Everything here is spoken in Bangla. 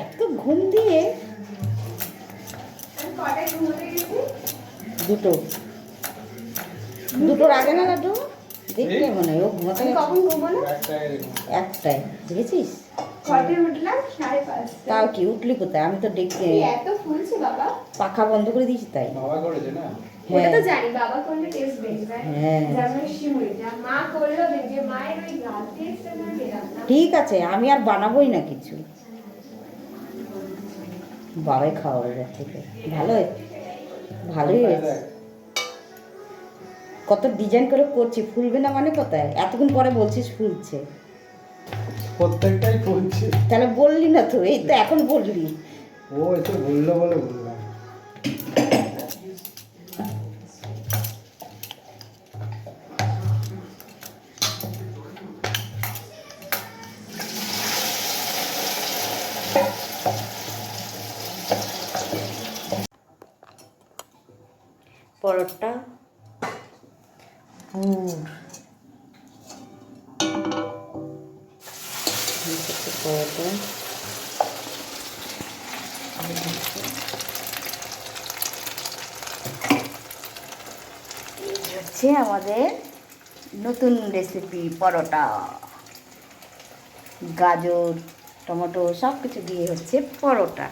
এত ঘুম দিয়ে দুটোর আগে না লাড্ডু দেখতে মনে হয় ও ঘুমাতে কখন ঘুমানো? একটাই দেখেছিস? তাও কি উঠলি কোথায়? আমি তো ডেকে এত ফুলছে বাবা, পাখা বন্ধ করে দিয়েছি তাই। বাবা করেছে না? ওটা তো জানি, বাবা করলে টেস্ট বেশি হয়। হ্যাঁ যেমন শিমুই যা মা করলো, যে মায়ের ওই গাল টেস্টটা না পেলাম না। ঠিক আছে, আমি আর বানাবোই না কিছু, বাবাই খাওয়াবে এর থেকে। ভালোই হয়েছে। কত ডিজাইন করে করছি, ফুলবে না মানে কোথায়? এতক্ষণ পরে বলছিস ফুলছে। প্রত্যেকটাই ফুলছে। তাহলে বললি না তো, এই তো এখন বললি। ও এসে বললো বলে বললাম। পরোটা পরোটা হচ্ছে আমাদের নতুন রেসিপি পরোটা, গাজর টমেটো সব কিছু দিয়ে হচ্ছে পরোটা।